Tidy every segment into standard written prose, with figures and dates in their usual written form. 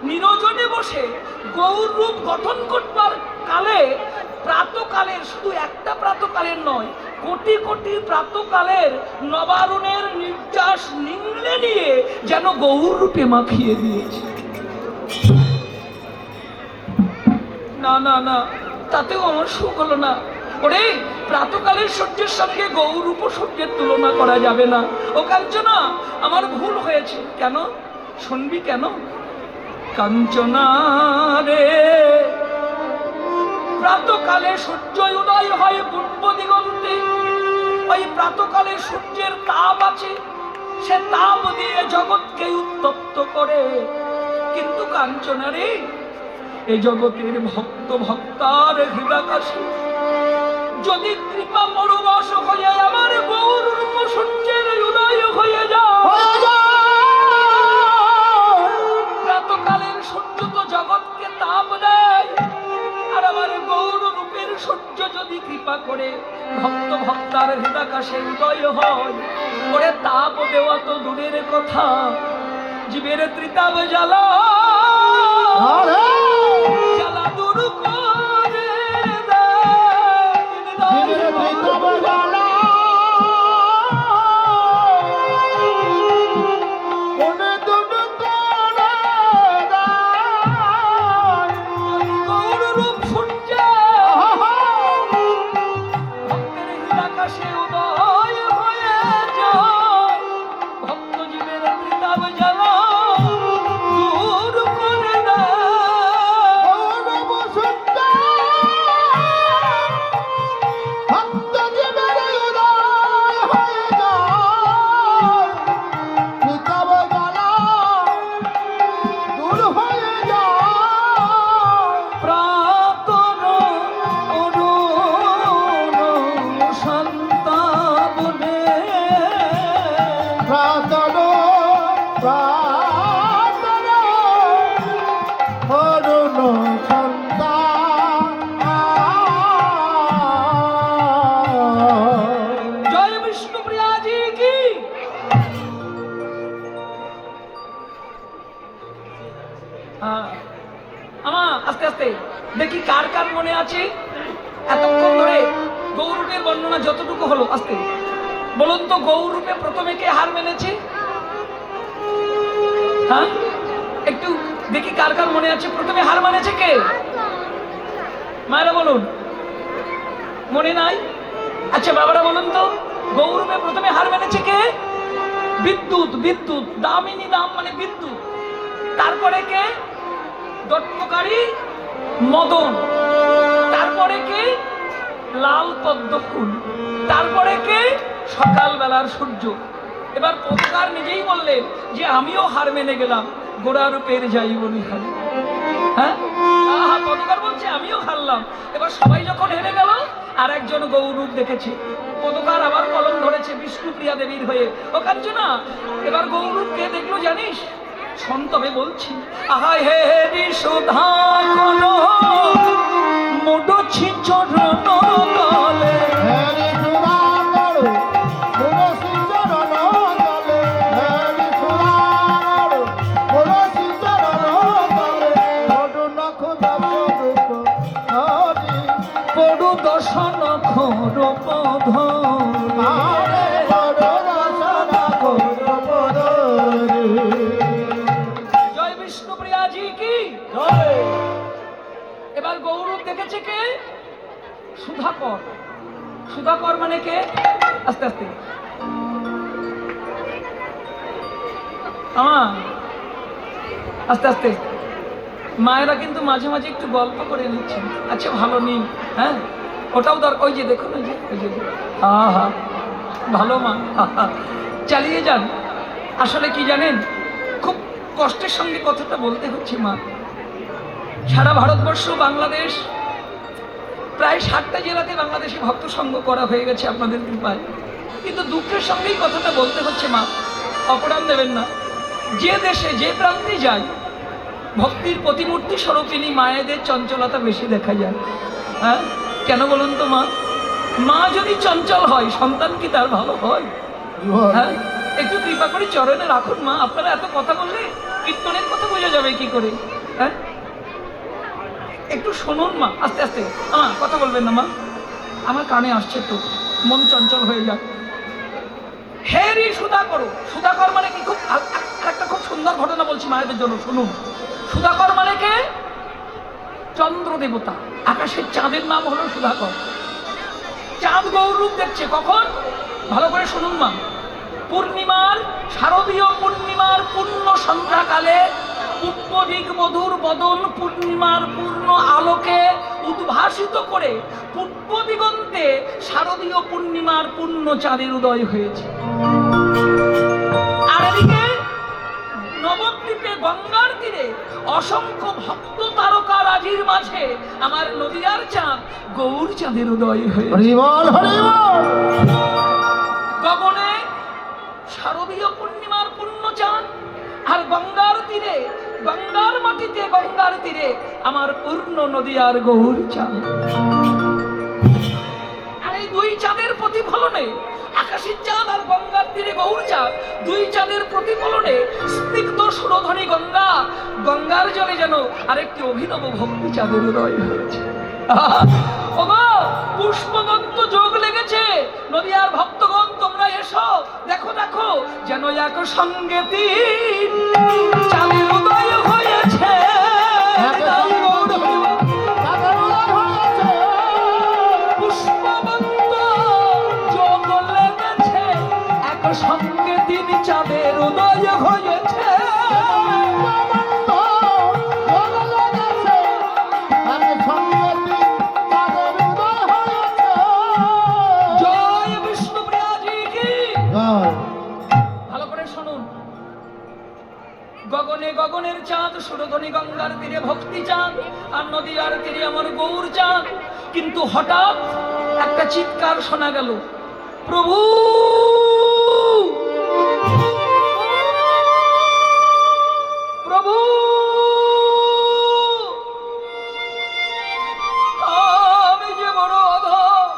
নিরজনে বসে গৌর রূপ গঠন করবার কালে প্রাতকালের, শুধু একটা প্রাতকালের নয়, কোটি কোটি প্রাতকালের নবারুণের নির্যাস নিংড়ে নিয়ে যেন গৌর রূপে মাখিয়ে দিয়েছে। না না না, তাতেও আমার সুখ হলো না। ওরে, প্রাতকালের সূর্যের সঙ্গে গৌর উপসূর্যের তুলনা করা যাবে না। ও কাঞ্চনা, আমার ভুল হয়েছে। কেন শুনবি? কেন? কাঞ্চনা রে, প্রাতকালে সূর্য উদয় হয় পূর্ব দিগন্তে। ওই প্রাতকালে সূর্যের তাপ আছে, সে তাপ দিয়ে জগৎকে উত্তপ্ত করে। কিন্তু কাঞ্চনা রে, এই জগতের ভক্ত ভক্তার হৃদাকাশে যদি কৃপা পরবশ হয়ে আমার গৌর রূপ সূর্যের উদয় হয়ে যায়, প্রাতকালের সূর্য তো জগৎকে তাপ দেয়, আর আমার গৌর রূপের সূর্য যদি কৃপা করে ভক্ত ভক্তার হৃদাকাশে উদয় হয়, ওরে তাপ দেওয়া তো দূরের কথা, জীবের ত্রিতাপ জ্বালা জ্বালা দূর করে দেখি কার কার মনে আছে এতক্ষণ ধরে গৌরূপের বর্ণনা যতটুকু হলো। আস্তে বলুন তো, গৌরূপে প্রথমে কে হার মেনেছে? হ্যাঁ, একটু দেখি কার কার মনে আছে প্রথমে হার মানেছে কে? মায়েরা বলুন, মনে নাই? আচ্ছা বাবারা বলুন তো, গৌরূপে প্রথমে হার মেনেছে কে? বিদ্যুৎ। বিদ্যুৎ, দামিনী, দাম মানে বিদ্যুৎ। তারপরে কে? দত্তকারী মদন। তারপরে কে? লাল পদ্ম ফুল। তারপরে কে? সকালবেলার সূর্য। এবার পদকার নিজেই বললেন যে আমিও হার মেনে গেলাম, গোড়ারূপের যাই বলি হারি। হ্যাঁ, পদকার বলছে আমিও হারলাম। এবার সবাই যখন হেরে গেল, আর একজন গৌরূপ দেখেছে। পদকার আবার কলম ধরেছে বিষ্ণুপ্রিয়া দেবীর হয়ে। ও কাঞ্চনা, এবার গৌরূপ কে দেখলো জানিস? সন্তবে বলছি, আহায় হে বিশুদ্ধা কোন মুডছি চরণ তলে, পড়ু দর্শন খোর পধ, জয় বিষ্ণুপ্রিয়া জি কি। এবার গৌরূপ দেখেছে কে? সুধাকর। সুধাকর মানে কে? আস্তে আস্তে আস্তে আস্তে মায়েরা কিন্তু মাঝে মাঝে একটু গল্প করে নিচ্ছেন। আচ্ছা ভালো নিন, হ্যাঁ ওটাও দরকার। ওই যে দেখুন, ওই যে আহা ভালো মা, চালিয়ে যান। আসলে কি জানেন, খুব কষ্টের সঙ্গে কথাটা বলতে হচ্ছে মা। সারা ভারতবর্ষ, বাংলাদেশ, প্রায় 60টা জেলাতে বাংলাদেশে ভক্ত সংঘ করা হয়ে গেছে আপনাদের কৃপায়। কিন্তু দুঃখের সঙ্গেই কথাটা বলতে হচ্ছে মা, অপরাধ দেবেন না। যে দেশে যে প্রান্তে যাই, ভক্তির প্রতিমূর্তি স্বরূপিনী মায়েদের চঞ্চলতা বেশি দেখা যায়। হ্যাঁ, কেন বলুন তো মা? মা যদি চঞ্চল হয়, সন্তান কি তার ভালো হয়? হ্যাঁ, একটু কৃপা করে চরণে রাখুন মা। আপনারা এত কথা বললে কীর্তনের কথা বোঝা যাবে কি করে? হ্যাঁ, একটু শুনুন মা, আস্তে আস্তে। কথা বলবেন না মা, আমার কানে আসছে তো, মন চঞ্চল হয়ে যায়। হেরি সুধাকর, সুধাকর মানে কি? খুব একটা খুব সুন্দর ঘটনা বলছি মায়েদের জন্য, শুনুন। সুধাকর মানে কে? চন্দ্র দেবতা, আকাশের চাঁদের নাম হলো সুধাকর। চাঁদ গৌরূপ দেখছে কখন? ভালো করে শুনুন মা। পূর্ণিমার, শারদীয় পূর্ণিমার পূর্ণ সন্ধ্যাকালে পূর্ব দিক বধূর বদন পূর্ণিমার পূর্ণ আলোকে উদ্ভাসিত করে পূর্ব দিগন্তে শারদীয় পূর্ণিমার পূর্ণ চাঁদের উদয় হয়েছে। আর এদিকে নবদ্বীপে গঙ্গার তীরে অসংখ্য ভক্ত তারকা রাজির মাঝে আমার নদিয়ার চাঁদ গৌর চাঁদের উদয় হয়েছে। গগনে শারদীয় পূর্ণিমার পূর্ণ চাঁদ, আর গঙ্গার তীরে, গঙ্গার মাটিতে, গঙ্গার তীরে আমার পূর্ণ নদিয়ার গৌর চাঁদ। আর এই দুই চাঁদের প্রতিফলনে, আকাশের চাঁদ আর গঙ্গার তীরে গৌর চাঁদ, দুই চাঁদের প্রতিফলনে স্নিগ্ধ সুরধ্বনি গঙ্গা, গঙ্গার জলে যেন আরেকটি অভিনব ভক্তি চাঁদের উদয় হয়েছে। পুষ্পবন্ত যোগ লেগেছে। নদিয়ার ভক্তগণ তোমরা এসো, দেখো দেখো, যেন এক সঙ্গে তিন চাঁদের উদয় হয়েছে। পুষ্পবন্ত যোগ লেগেছে, এক সঙ্গে তিন চাঁদের উদয় হয়েছে। গগনে গগনের চাঁদ, সুরধ্বনি গঙ্গার তীরে ভক্তি চাঁদ, আর নদীর তীরে আমার গৌর চাঁদ। কিন্তু হঠাৎ একটা চিৎকার শোনা গেল, প্রভু প্রভু, আমি যে বড় অধম,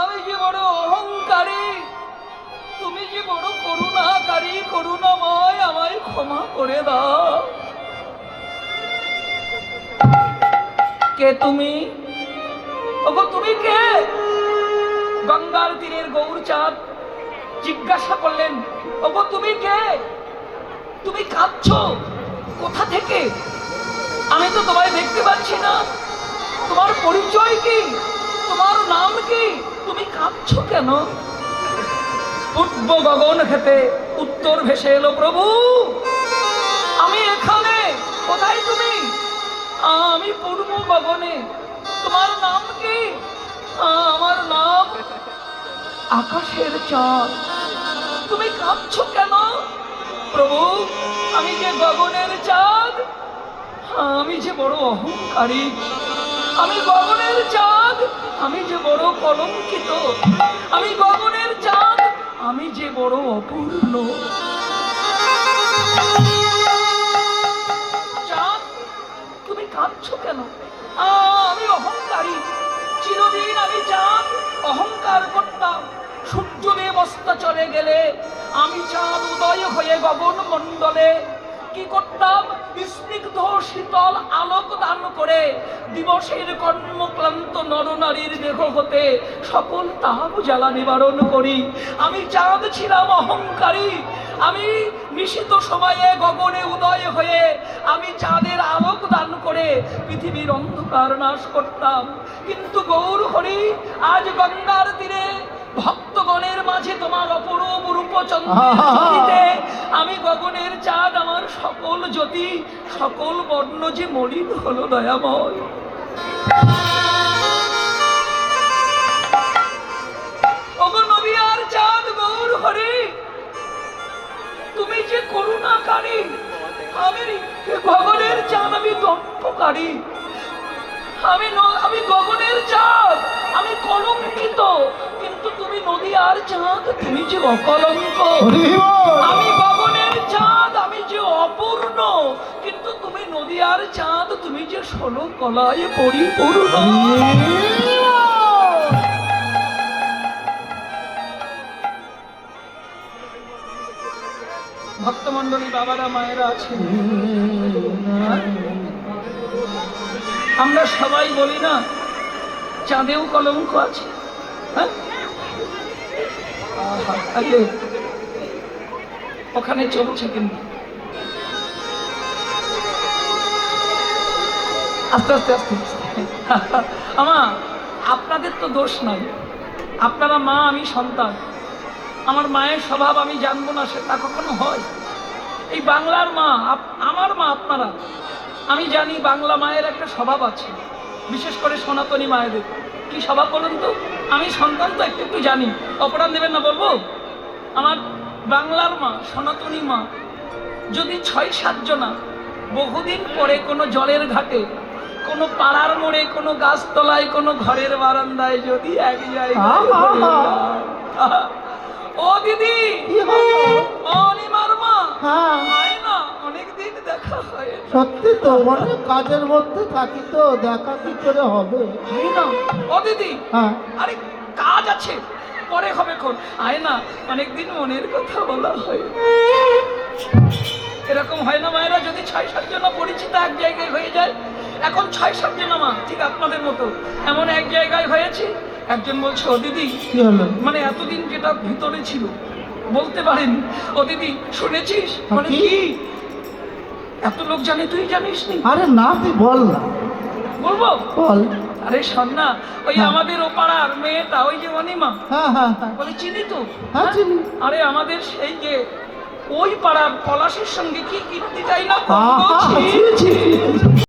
আমি যে বড় অহংকারী, তুমি যে বড় করুণাকারী, করুণাময়, আমায় ক্ষমা করে দাও। কে তুমি? ওগো তুমি কে? গঙ্গার তীরের গৌর চাঁদ জিজ্ঞাসা করলেন, ওগো তুমি কে? তুমি কাঁদছো কোথা থেকে? আমি তো তোমায় দেখতে পাচ্ছি না। তোমার পরিচয় কি? তোমার নাম কি? তুমি কাঁদছো কেন? পূর্ব গগন খেতে উত্তর ভেসে এলো, প্রভু আমি এখানে। কোথায় তুমি? আমি পূর্ব গগনে। তোমার নাম কি? আমার নাম আকাশের চাঁদ। তুমি কাঁদছো কেন? প্রভু আমি যে গগনের চাঁদ, আমি যে বড় অহংকারী, আমি গগনের চাঁদ, আমি যে বড় কলঙ্কিত, আমি গগনের চাঁদ, আমি যে বড় অপূর্ণ। চাঁদ তুমি কাঁদছো কেন? আমি অহংকারী। চিরদিন আমি চাঁদ অহংকার করতাম। সূর্যদেব অস্ত চলে গেলে আমি চাঁদ উদয় হয়ে গগন মণ্ডলে কি করতাম? স্নিগ্ধ শীতল আলোক দান করে দিবসের কর্মক্লান্ত নরনারীর দেহ হতে সকল তাপ জ্বালা নিবারণ করি। আমি চাঁদ ছিলাম অহংকারী। আমি নিশিত সময়ে গগনে উদয় হয়ে আমি চাঁদের আলোক দান করে পৃথিবীর অন্ধকার নাশ করতাম। কিন্তু গৌর হরি আজ গঙ্গার তীরে ভক্তগণের মাঝে তোমার অপরূপ রূপচন্দ্রে আমি গগনের চাঁদ, আমার সকল জ্যোতি, সকল বর্ণ যে মলিন হলো দয়াময়। ওগো নদিয়ার চাঁদ গৌর হরি, তুমি যে করুণাকারী, আমি গগনের চাঁদ, আমি দম্পকারী, আমি গগনের চাঁদ, আমি কলঙ্কিত, কিন্তু তুমি নদিয়ার চাঁদ, তুমি যে অকলঙ্ক। আমি গগনের চাঁদ, আমি যে অপূর্ণ, কিন্তু তুমি নদিয়ার চাঁদ, তুমি যে 16 কলায় পরিপূর্ণ। মণ্ডলী বাবারা মায়েরা আছেন, আমরা সবাই বলি না চাঁদেও কলঙ্ক আছে, হ্যাঁ? আগে ওখানে চলছে কিন্তু আস্তে আস্তে আস্তে আমা আপনাদের তো দোষ নাই, আপনারা মা, আমি সন্তান। আমার মায়ের স্বভাব আমি জানবো না সেটা কখনো হয়? এই বাংলার মা, আমার মা আপনারা, আমি জানি বাংলা মায়ের একটা স্বভাব আছে, বিশেষ করে সনাতনী মায়েদের। কি স্বভাব বলুন তো? আমি সন্তান তো একটু একটু জানি, অপরাধ দেবেন না বলবো। আমার বাংলার মা, সনাতনী মা, যদি 6-7 জনা বহুদিন পরে কোনো জলের ঘাটে, কোনো পাড়ার মোড়ে, কোনো গাছতলায়, কোনো ঘরের বারান্দায় যদি এক জায়গায় ও দিদি, ও নিমার মা, হয় না অনেকদিন দেখা হয়। সত্যি তো, অনেক কাজের মধ্যে থাকি তো, দেখা কি করে হবে? হয় না ও দিদি? হ্যাঁ, আরে কাজ আছে, পরে হবে কোন, আয় না, অনেকদিন মনের কথা বলা হয়। এরকম হয় না মায়েরা? যদি 6-7 জনা পরিচিত এক জায়গায় হয়ে যায়, এখন 6-7 জনা মা ঠিক আপনাদের মতো এমন এক জায়গায় হয়েছে, একজন বলছে ও দিদি, কি হলো? মানে এতদিন যেটা ভিতরে ছিল বলতে পারেন, ও দিদি শুনেছিস? মানে কি? কি এত লোক জানে তুই জানিস নি? আরে না, তুই বল না। বলবো? বল। আরে শোন না, ওই হ্যাঁ। আমাদের ও পাড়ার মেয়েটা, ওই যে অনিমা, হ্যাঁ হ্যাঁ হ্যাঁ, বলে চিনি তো। হ্যাঁ চিনি। আরে আমাদের সেই যে ওই পাড়ার পলাশের সঙ্গে কি কীর্তিটাই না আহা, করতো, ছি, ছি, ছি, ছি। ছি।